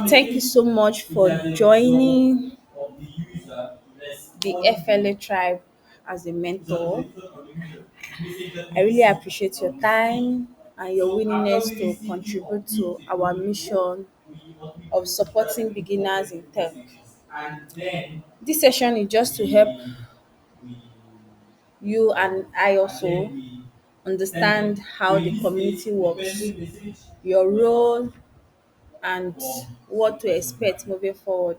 Thank you so much for joining the FLA Tribe as a mentor. I really appreciate your time and your willingness to contribute to our mission of supporting beginners in tech. This session is just to help you and I also understand how the community works, your role, and what to expect moving forward.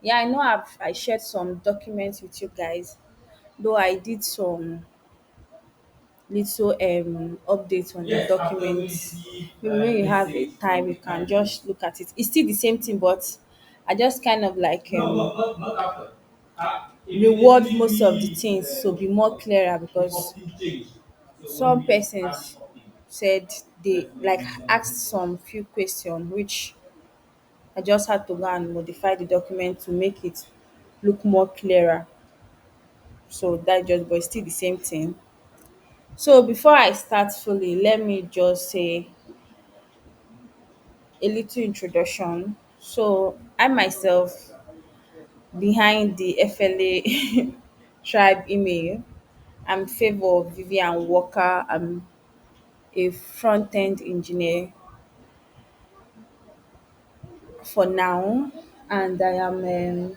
Yeah, I know I shared some documents with you guys, though I did some little updates on the documents. Maybe when you have a time, you can just look at it. It's still the same thing, but I just kind of like reward most of the things so be more clearer because some persons said they like asked some few questions which I just had to go and modify the document to make it look more clearer. So that just but it's still the same thing. So before I start fully, let me just say a little introduction. So I myself behind the FLA tribe email, I'm Favor Vivian Walker. I'm a front end engineer for now, and I am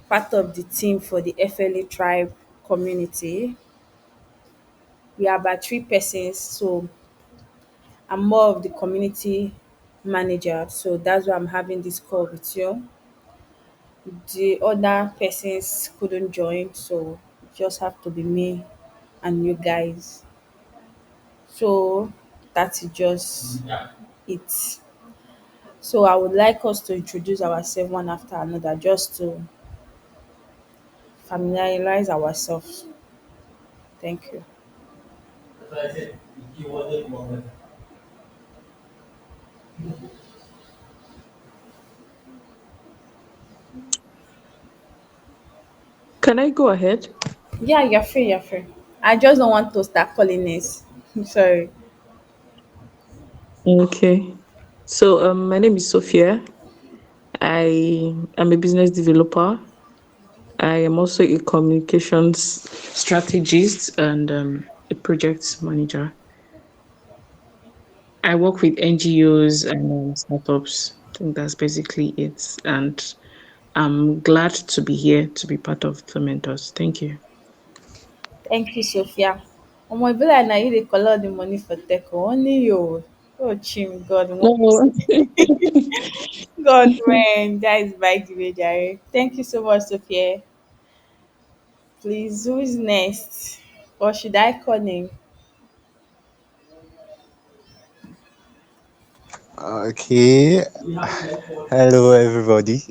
part of the team for the FLA tribe community. We are about 3 persons, so I'm more of the community manager. So that's why I'm having this call with you. The other persons couldn't join, so it just have to be me and you guys. So that's just it. So I would like us to introduce ourselves one after another just to familiarize ourselves. Thank you. Can I go ahead? Yeah, you're free, you're free. I just don't want to start calling names. Sorry. Okay. So, my name is Sophia. I am a business developer. I am also a communications strategist and a project manager. I work with NGOs and startups. I think that's basically it. And I'm glad to be here to be part of the mentors. Thank you. Thank you, Sophia. Omo, e be like na you dey collect the money for tech o. Only you. Oh, chim, God, No. God, man, that is by the way, Jerry. Thank you so much, Sophia. Please, who is next? Or should I call name? Okay. Hello, everybody.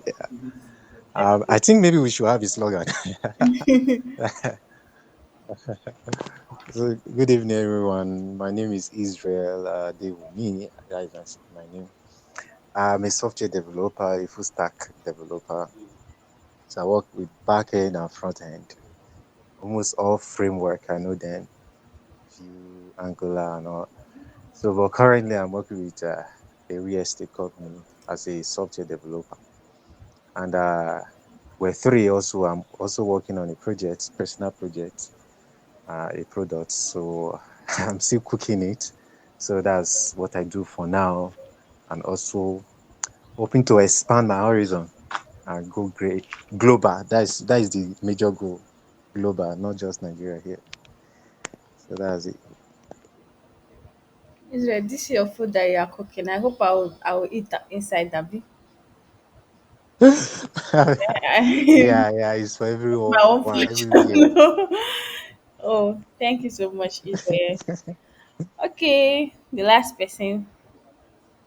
I think maybe we should have a slogan. So, good evening, everyone. My name is Israel Devumi. That is my name. I'm a software developer, a full stack developer. So, I work with back end and front end. Almost all framework I know them, Vue, Angular, and all. So, but currently, I'm working with a real estate company as a software developer. And we're three also. I'm also working on a project, personal project, a product. So I'm still cooking it. So that's what I do for now. And also hoping to expand my horizon and go great global. That is the major goal. Global, not just Nigeria here. So that's it. Israel, this your food that you are cooking. I hope I will eat that inside that be. Yeah, yeah, it's for My everyone, own food. everywhere. No. Oh, thank you so much, Israel. Okay, the last person,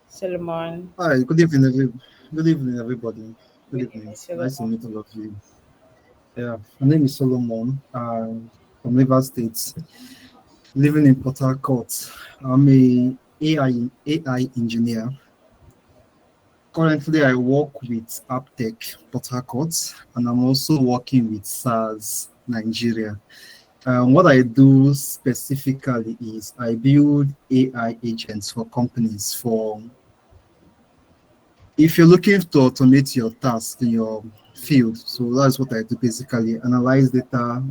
Solomon. Hi, good evening, everybody. Good Good evening. evening, Nice to Solomon. meet all of you. Yeah, my name is Solomon. I'm from River State, living in Port Harcourt. I'm a AI engineer. Currently, I work with AppTech Port Harcourt, and I'm also working with SARS Nigeria. What I do specifically is I build AI agents for companies. For if you're looking to automate your task in your field, so that's what I do basically. Analyze data,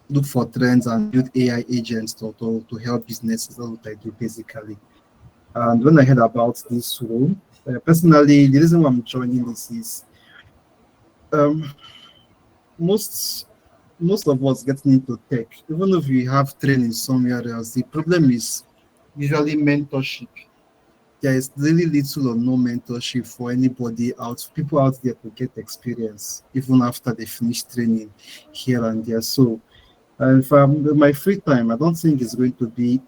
look for trends, and build AI agents to help businesses. That's what I do basically. And when I heard about this role, personally, the reason why I'm joining this is um, most most of us getting into tech, even if we have training somewhere else, the problem is usually mentorship. There is really little or no mentorship for anybody out, people out there to get experience, even after they finish training here and there. So, if I'm my free time, I don't think it's going to be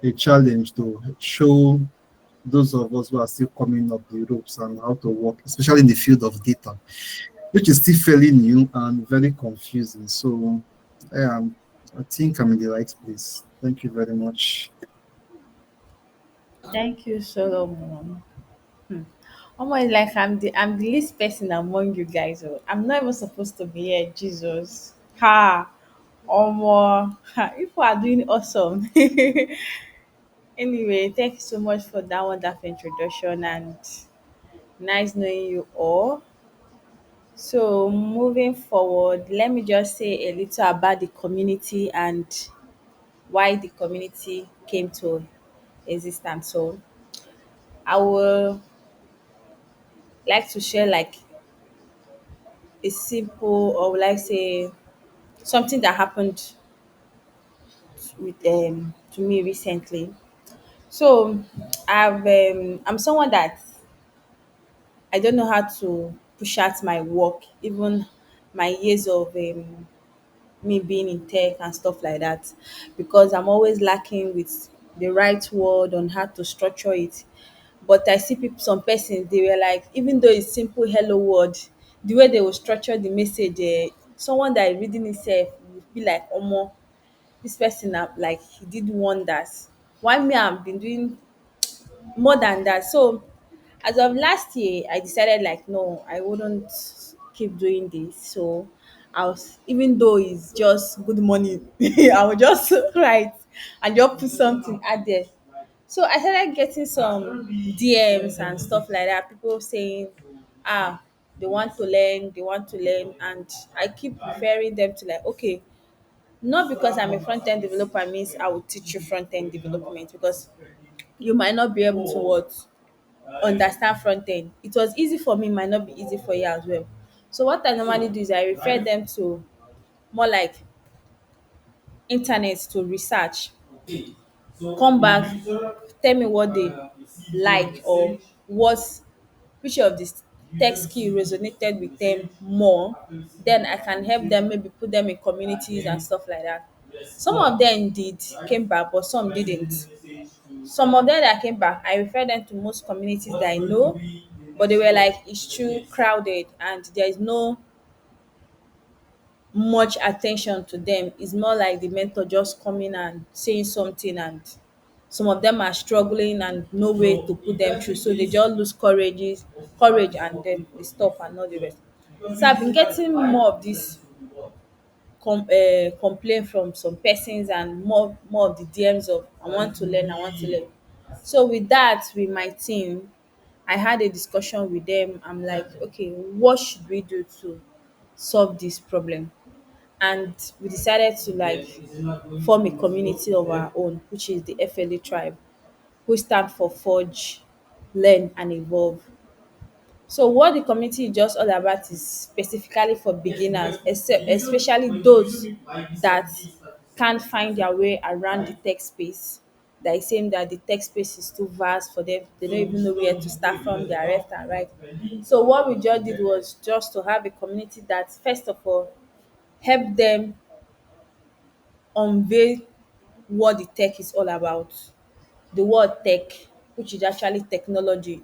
a challenge to show those of us who are still coming up the ropes and how to work, especially in the field of data, which is still fairly new and very confusing. So, um, I think I'm in the right place. Thank you very much. Thank you, Solomon. Almost like I'm the least person among you guys. Oh. I'm not even supposed to be here. Jesus. Ha. Omo. Ha. People are doing awesome. Anyway, thank you so much for that wonderful introduction and nice knowing you all. So moving forward, let me just say a little about the community and why the community came to existence. So I will like to share like a simple or like say something that happened with to me recently. So I'm someone that I don't know how to push out my work, even my years of me being in tech and stuff like that, because I'm always lacking with the right word on how to structure it. But I see people, some persons, they were like, even though it's simple hello word, the way they will structure the message, someone that is reading itself will be like, Omo, this person like he did wonders. Why me? I've been doing more than that. So as of last year, I decided like no, I wouldn't keep doing this. So I was, even though it's just good morning, I will just write and just put something out there. So I started getting some DMs and stuff like that. People saying, ah, they want to learn, and I keep referring them to like, okay, not because I'm a front end developer means I will teach you front end development, because you might not be able to what understand front end. It was easy for me, might not be easy for you as well. So what I normally do is I refer them to more like internet to research, come back, tell me what they like or what which of the tech skill resonated with them more. Then I can help them, maybe put them in communities and stuff like that. Some of them did came back, but some didn't. Some of them that came back, I refer them to most communities that I know, but they were like, it's too crowded and there is no much attention to them. It's more like the mentor just coming and saying something, and some of them are struggling and no way to put them through. So they just lose courage and then they stop and not the rest. So I've been getting more of this complaint from some persons and more of the DMs of I want to learn, I want to learn. So with that, with my team, I had a discussion with them. I'm like, okay, what should we do to solve this problem? And we decided to like form a community of our own, which is the FLE Tribe, who stand for Forge, Learn and Evolve. So what the community is just all about is specifically for beginners, except especially those that can't find their way around the tech space. That is saying that the tech space is too vast for them. They don't even know where to start from their left and right. So what we just did was just to have a community that first of all help them unveil what the tech is all about. The word tech, which is actually technology,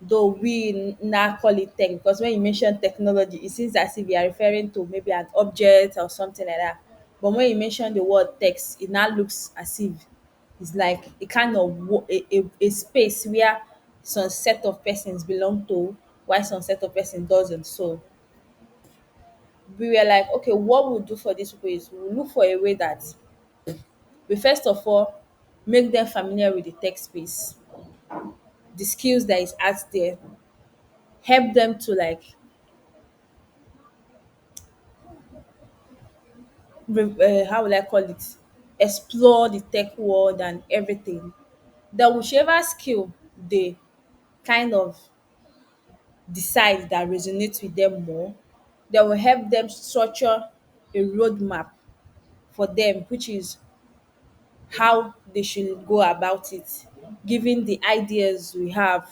though we now call it tech, because when you mention technology, it seems as if you are referring to maybe an object or something like that. But when you mention the word text, it now looks as if it's like a kind of a space where some set of persons belong to, while some set of persons doesn't. So we were like, okay, what we'll do for these people is we'll look for a way that we first of all make them familiar with the tech space, the skills that is out there, help them to like how will I call it, explore the tech world and everything. Then whichever skill they kind of decide that resonates with them more, then will help them structure a roadmap for them, which is how they should go about it, given the ideas we have.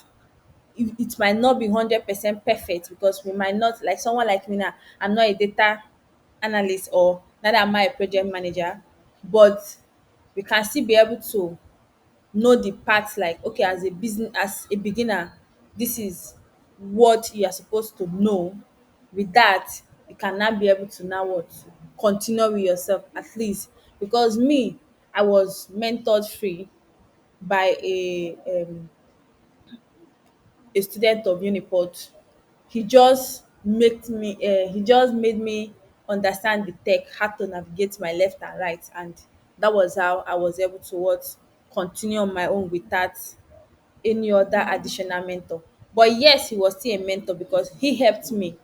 It might not be 100% perfect because we might not, like someone like me now, I'm not a data analyst or neither am I a project manager, but we can still be able to know the parts, like okay, as a business, as a beginner, this is what you are supposed to know. With that, you can now be able to now what, continue with yourself at least. Because me, I was mentored free by a student of Uniport. He just made me understand the tech, how to navigate my left and right, and that was how I was able to what, continue on my own without any other additional mentor. But yes, he was still a mentor because he helped me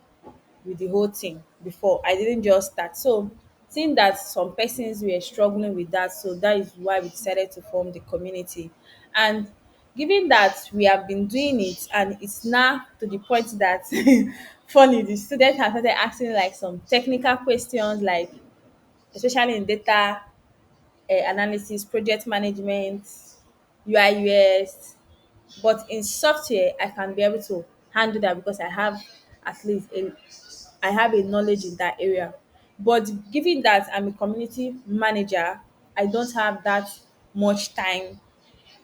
with the whole thing before. I didn't just start. So seeing that some persons were struggling with that, so that is why we decided to form the community. And given that we have been doing it and it's now to the point that funny, the students have started asking like some technical questions, like especially in data analysis, project management, UI UX. But in software, I can be able to handle that because I have a knowledge in that area. But given that I'm a community manager, I don't have that much time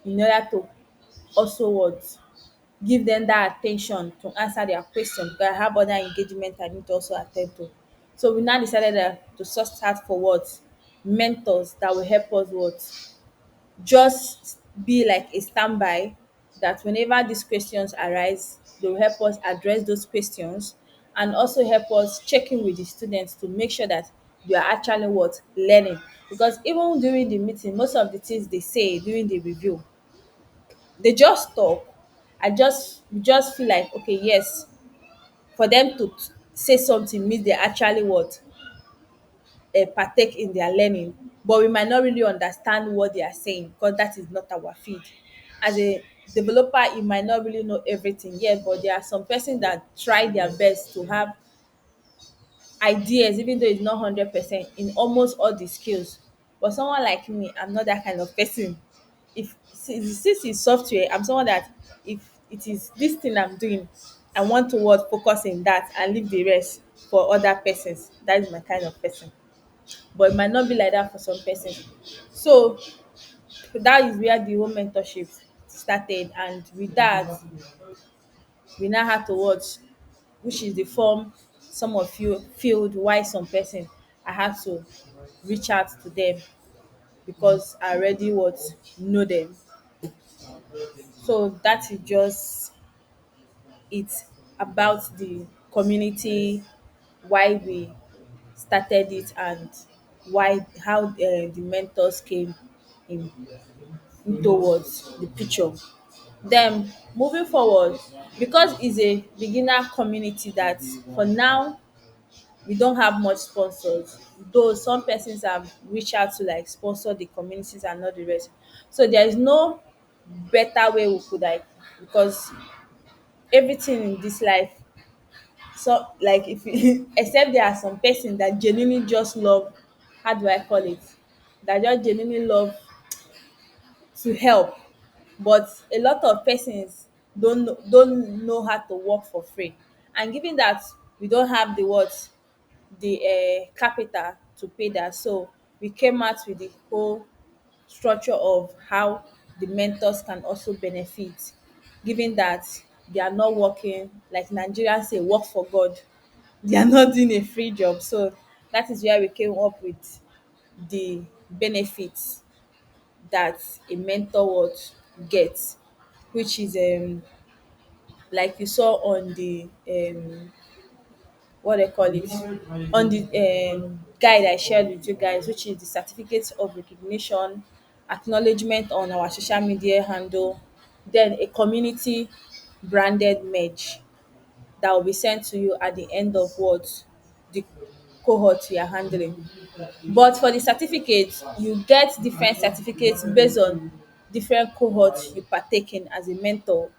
in order to also what, give them that attention to answer their question, because I have other engagement I need to also attend to. So we now decided to start for what, mentors that will help us what, just be like a standby, that whenever these questions arise, they will help us address those questions, and also help us check in with the students to make sure that you are actually what, learning. Because even during the meeting, most of the things they say during the review, they just talk. We just feel like okay, yes, for them to say something means they actually what, partake in their learning, but we might not really understand what they are saying because that is not our field. As a developer, you might not really know everything yet, but there are some persons that try their best to have ideas, even though it's not 100% in almost all the skills. But someone like me, I'm not that kind of person. If since it's software, I'm someone that if it is this thing I'm doing, I want to what, focus in that and leave the rest for other persons. That is my kind of person, but it might not be like that for some persons. So that is where the whole mentorship started, and with that, we now had to watch, which is the form some of you filled, why some person I had to reach out to them because I already what, know them. So that is just it about the community, why we started it, and why how the mentors came in towards the picture. Then moving forward, because it's a beginner community, that for now we don't have much sponsors, though some persons have reached out to like sponsor the communities and not the rest. So there is no better way we could like, because everything in this life, so like if you, except there are some person that genuinely just love, how do I call it, that just genuinely love to help, but a lot of persons don't know how to work for free. And given that we don't have the what, the capital to pay that, so we came out with the whole structure of how the mentors can also benefit, given that they are not working, like Nigerians say, work for God. They are not doing a free job. So that is where we came up with the benefits that a mentor would get, which is like you saw on the what they call it, on the guide I shared with you guys, which is the certificate of recognition, acknowledgement on our social media handle, then a community branded merge that will be sent to you at the end of what the cohort you are handling. But for the certificate, you get different certificates based on different cohorts you partake in as a mentor.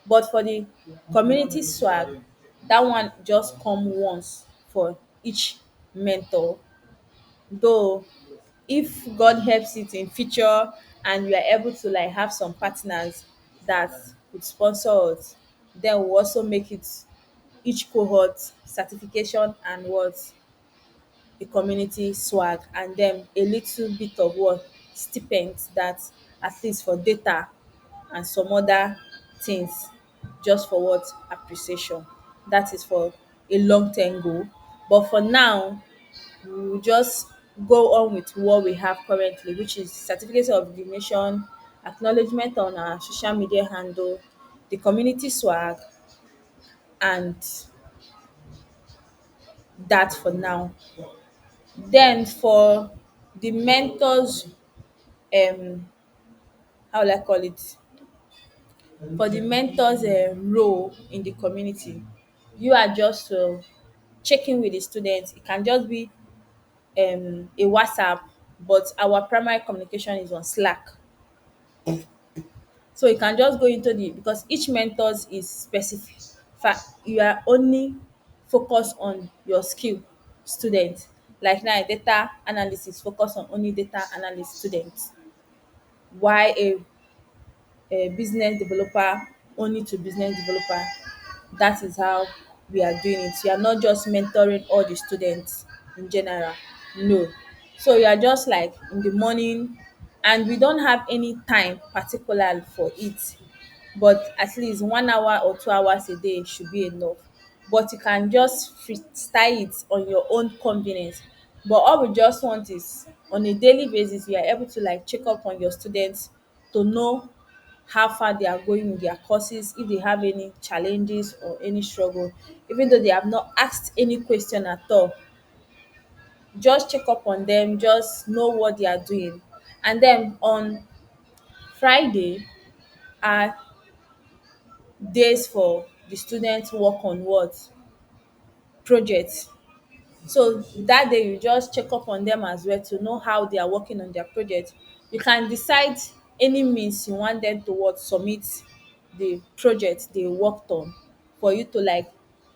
But for the community swag, that one just come once for each mentor. Though if God helps it in future and we are able to like have some partners that could sponsor us, then we'll also make it each cohort certification and what a community swag, and then a little bit of what stipend that at least for data and some other things, just for what appreciation. That is for a long term goal. But for now, we will just go on with what we have currently, which is certificate of recognition, acknowledgement on our social media handle, the community swag, and that for now. Then for the mentors, how will I call it? For the mentors role in the community, you are just checking with the students. It can just be a WhatsApp, but our primary communication is on Slack. So you can just go into the, because each mentors is specific. You are only focused on your skill student. Like now, data analysis focus on only data analyst students. Why a business developer only to business developer. That is how we are doing it. You are not just mentoring all the students in general. No. So you are just like in the morning, and we don't have any time particular for it, but at least 1 hour or 2 hours a day should be enough. But you can just freestyle it on your own convenience. But all we just want is on a daily basis, you are able to like check up on your students to know how far they are going with their courses, if they have any challenges or any struggle. Even though they have not asked any question at all, just check up on them, just know what they are doing. And then on Friday are days for the students work on what projects. So that day you just check up on them as well to know how they are working on their project. You can decide any means you want them to what submit the project they worked on, for you to like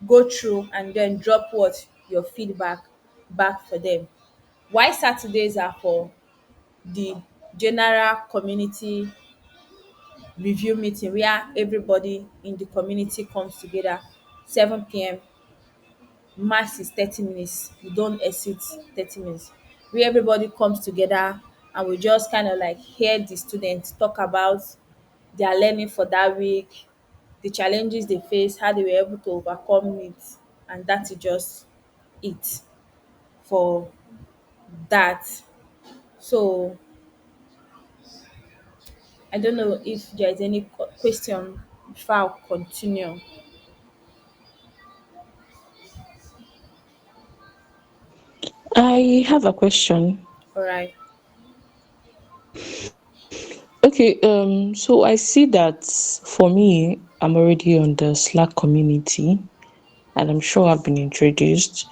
go through and then drop what your feedback back for them. Why Saturdays are for the general community review meeting, where everybody in the community comes together 7 p.m. Max is 30 minutes, we don't exceed 30 minutes, where everybody comes together and we just kind of like hear the students talk about their learning for that week, the challenges they face, how they were able to overcome it, and that is just it for that. So I don't know if there is any question before I continue. I have a question. All right. Okay, so I see that for me, I'm already on the Slack community, and I'm sure I've been introduced.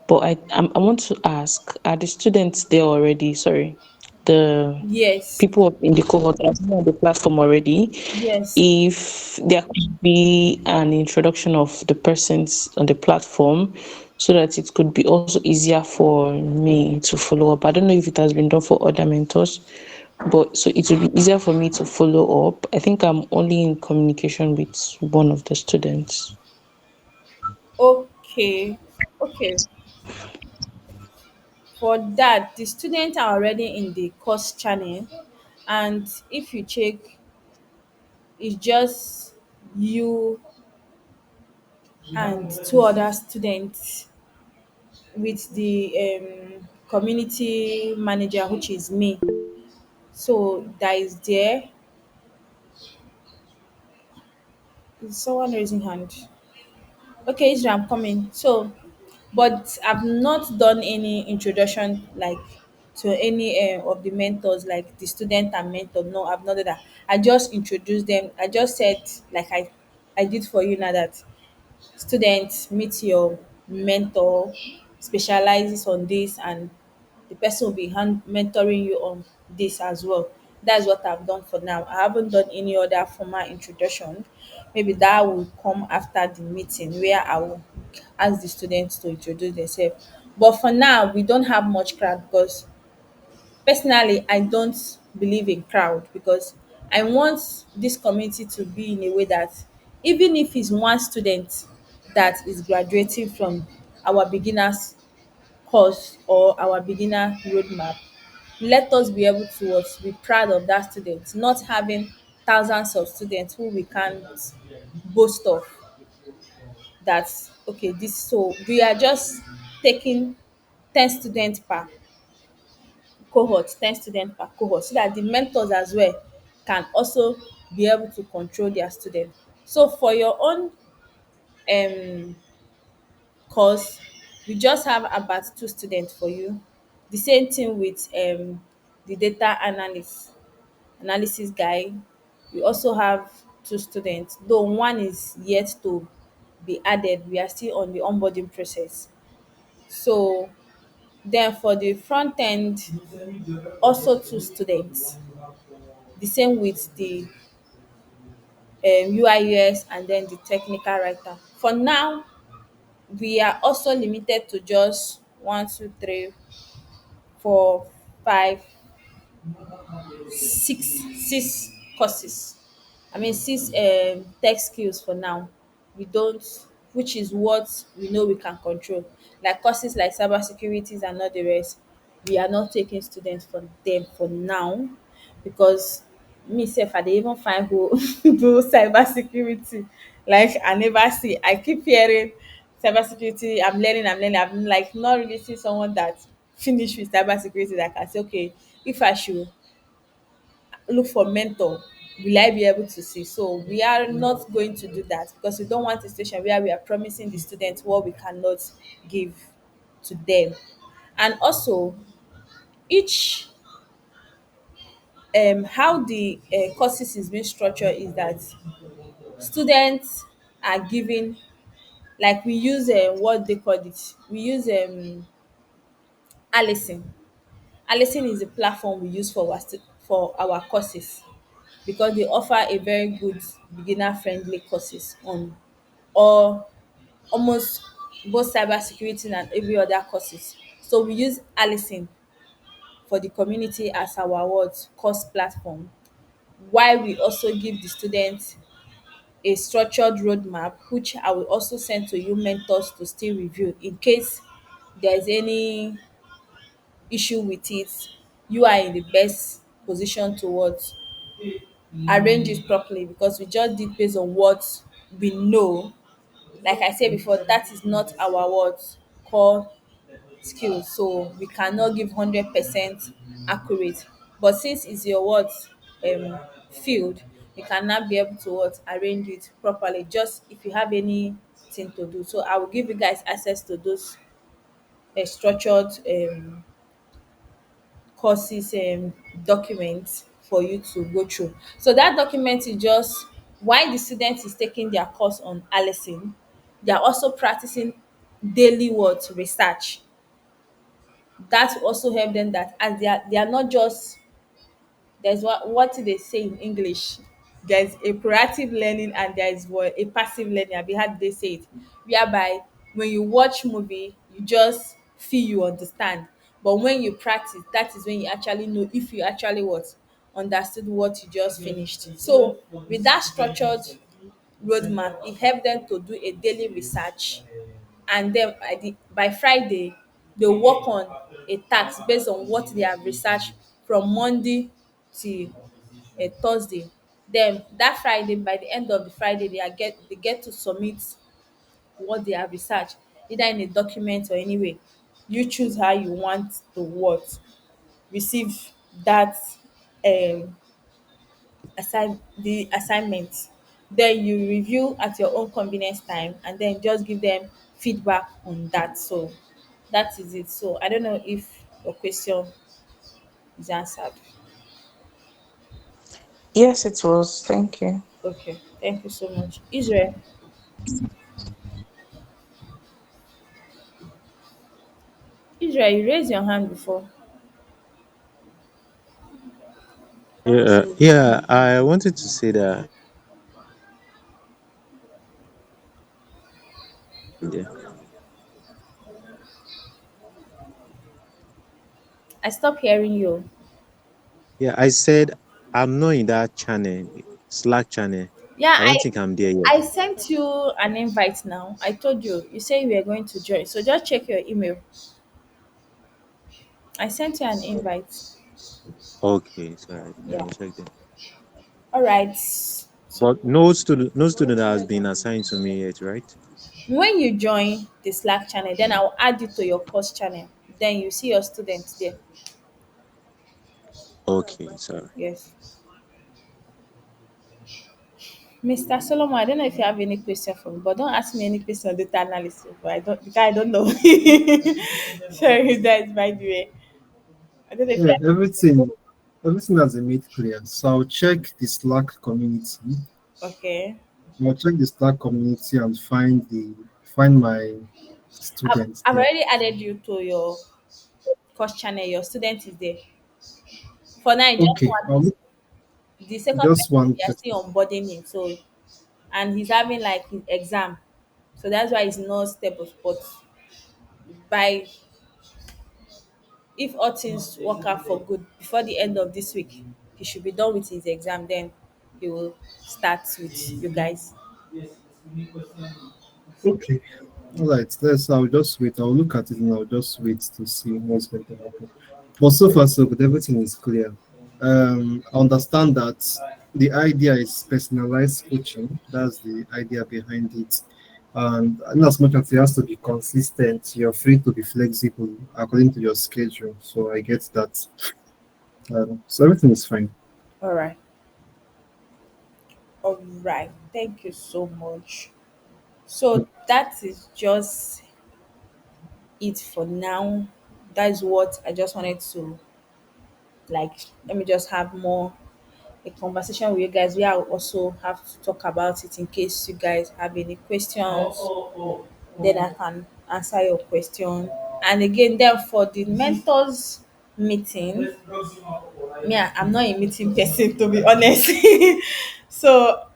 But I want to ask, are the students there already? Sorry, the Yes. people in the cohort are they on the platform already? Yes. If there could be an introduction of the persons on the platform, so that it could be also easier for me to follow up. I don't know if it has been done for other mentors, but so it will be easier for me to follow up. I think I'm only in communication with one of the students. Okay. Okay. For that, the students are already in the course channel, and if you check, it's just you and two other students with the community manager, which is me. So that is there. Is someone raising hand? Okay, Israel, I'm coming. So But I've not done any introduction like to any of the mentors, like the student and mentor. No, I've not done that. I just introduced them. I just said, like I did for you now, that student, meet your mentor, specializes on this, and the person will be mentoring you on this as well. That's what I've done for now. I haven't done any other formal introduction. Maybe that will come after the meeting, where I will ask the students to introduce themselves. But for now, we don't have much crowd, because personally I don't believe in crowd, because I want this community to be in a way that even if it's one student that is graduating from our beginners course or our beginner roadmap, let us be able to what, be proud of that student, not having thousands of students who we can't boast of, that okay, this, so we are just taking 10 students per cohort, 10 students per cohort, so that the mentors as well can also be able to control their students. So for your own um course, we just have about 2 students for you. The same thing with the data analysis guy. We also have 2 students, though one is yet to be added. We are still on the onboarding process. So then for the front end, also 2 students. The same with the UI/UX, and then the technical writer. For now, we are also limited to just one, two, three, four, five, six courses. I mean, six tech skills for now. We don't, which is what we know we can control. Like courses like cybersecurities and all the rest, we are not taking students for them for now, because me sef I dey even find who do cybersecurity. Like I never see. I keep hearing cybersecurity. I'm learning. I'm like not really seeing someone that finish with cybersecurity that can say, okay, if I should look for mentor, will I be able to see? So we are not going to do that, because we don't want a situation where we are promising the students what we cannot give to them. And also, each how the courses is being structured is that students are given, like we use what they call it, we use Allison. Allison is the platform we use for for our courses, because they offer a very good beginner friendly courses on all, almost both cybersecurity and every other courses. So we use Allison for the community as our what, course platform, while we also give the students a structured roadmap, which I will also send to you mentors to still review in case there is any issue with it. You are in the best position to what, arrange it properly, because we just did based on what we know. Like I said before, that is not our what, core skill, so we cannot give 100% accurate. But since it's your what, field, you can now be able to what, arrange it properly, just if you have anything to do. So I will give you guys access to those structured courses document for you to go through. So that document is just, while the student is taking their course on Allison, they are also practicing daily what, research. That will also help them, that as they are not just, there's what they say in English. There's a proactive learning and there is what, a passive learning. Abi how do they say it? Whereby when you watch movie, you just feel you understand. But when you practice, that is when you actually know if you actually what, understood what you just finished. So with that structured roadmap, it help them to do a daily research, and then by Friday they work on a task based on what they have researched from Monday till Thursday. Then that Friday, by the end of the Friday, they get to submit what they have researched, either in a document or anyway. You choose how you want to what, receive that the assignment. Then you review at your own convenience time, and then just give them feedback on that. So that is it. So I don't know if your question is answered. Yes, it was. Thank you. Okay, thank you so much. Israel, Israel, you raised your hand before. Yeah, I wanted to say that. Yeah, I stopped hearing you. yeah, I said I'm not in that channel, Slack channel. Yeah, I don't think I'm there yet. I sent you an invite now. I told you. You say you were going to join. So just check your email. I sent you an invite. Okay, sorry, I Yeah. will check them. All right. So But no student has been assigned to me yet, right? when you join the Slack channel, then I'll add you to your course channel. Then you see your students there. Okay, sorry. Yes. Mr. Solomon, I don't know if you have any question for me, but don't ask me any question on data analysis. But I don't because I don't know. Sorry, that is by the way. I don't know if you Yeah, have everything has been made clear. So I'll check the Slack community. okay. I'll check the Slack community and find my I've, students I've there. already added you to your course channel. Your student is there. For now, you just Okay, want I'll look the second just person one they are person. still onboarding him. So and he's having like his exam. So that's why he's not stable. But by if all things work out for good before the end of this week, he should be done with his exam. Then he will start with you guys. Okay. All right, let's. I'll just wait. I'll look at it and I'll just wait to see what's going to happen. But so far, so good. Everything is clear. I understand that the idea is personalized coaching. That's the idea behind it. And in as much as it has to be consistent, you're free to be flexible according to your schedule. So I get that. So everything is fine. All right. All right. Thank you so much. So that is just it for now. That is what I just wanted to like. Let me just have more a conversation with you guys. We are also have to talk about it in case you guys have any questions. Then I can answer your question. And again, then for the mentors meeting, me, I'm not a meeting person to be honest. So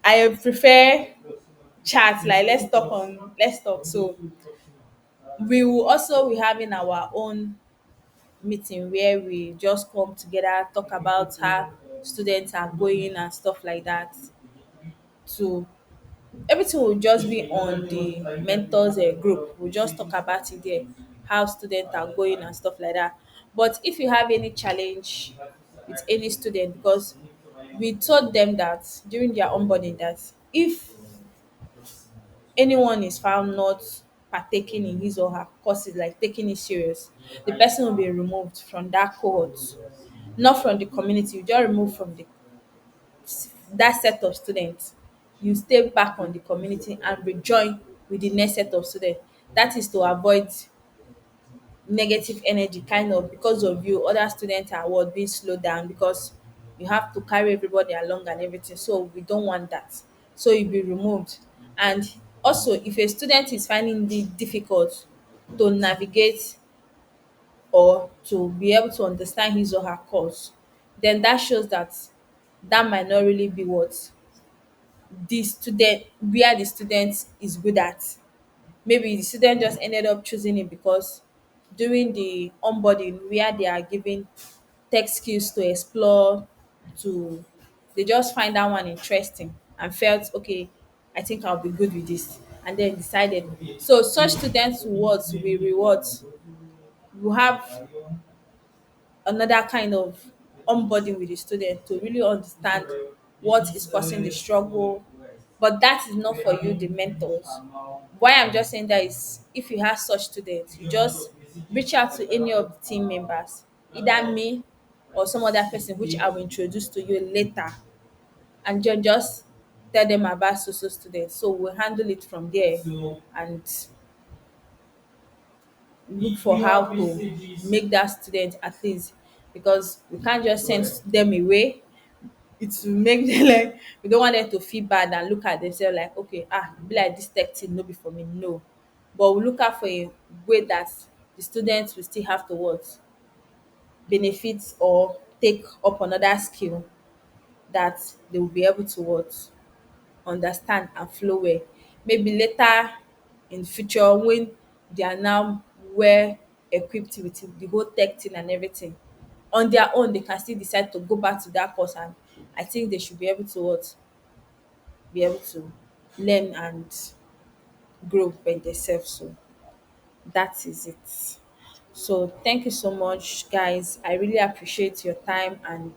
I prefer chat. Like let's talk. So we will also be having our own meeting where we just come together, talk about how students are going and stuff like that. To everything will just be on the mentors group. We'll just talk about it there, how students are going and stuff like that. But if you have any challenge with any student, because we told them that during their onboarding that if anyone is found not partaking in his or her courses, like taking it serious, the person will be removed from that cohort, not from the community. You just remove from the that set of students. You stay back on the community and rejoin with the next set of students. That is to avoid negative energy kind of because of you other students are what being slowed down because you have to carry everybody along and everything, so we don't want that. So you be removed. And also if a student is finding it difficult to navigate or to be able to understand his or her course, then that shows that that might not really be what the student where the student is good at. Maybe the student just ended up choosing it because during the onboarding where they are given tech skills to explore, to they just find that one interesting and felt okay, I think I'll be good with this, and then decided. So such students will be rewards. You have another kind of onboarding with the student to really understand what is causing the struggle. But that is not for you, the mentors. Why I'm just saying that is if you have such students, you just reach out to any of the team members, either me or some other person, which I will introduce to you later, and then just tell them about social students. So we'll handle it from there. And look for how to make that student at least, because we can't just send them away. It will make them like, we don't want them to feel bad and look at themselves like, okay, be like this tech thing no be for me, no. But we look out for a way that the students will still have to what, benefit or take up another skill that they will be able to what, understand and flow well. Maybe later in future when they are now well equipped with the whole tech thing and everything, on their own they can still decide to go back to that course, and I think they should be able to what, be able to learn and grow by themselves. So that is it. So thank you so much, guys. I really appreciate your time, and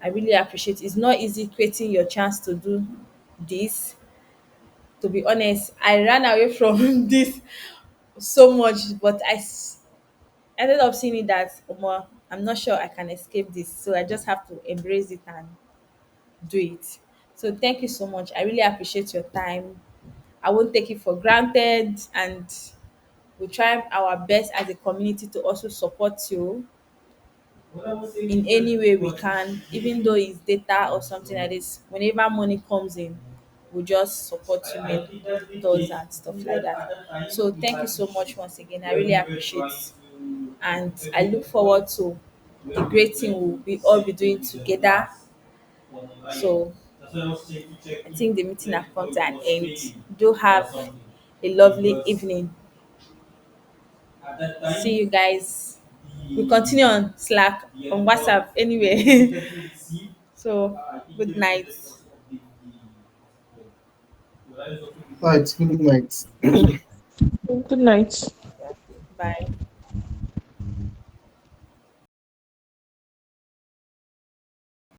I really appreciate, it's not easy creating your chance to do this. To be honest, I ran away from this so much, but ended up seeing it that, omo, I'm not sure I can escape this. So I just have to embrace it and do it. So thank you so much. I really appreciate your time. I won't take it for granted, and we try our best as a community to also support you in any way we can, even though it's data or something like this. Whenever money comes in, we just support you mentors and stuff like that. So thank you so much once again. I really appreciate it. And I look forward to the great thing we'll be all be doing together. So I think the meeting has come to an end. Do have a lovely evening. See you guys. We continue on Slack, on WhatsApp anyway. So good night. Right, good night. Good night. Bye.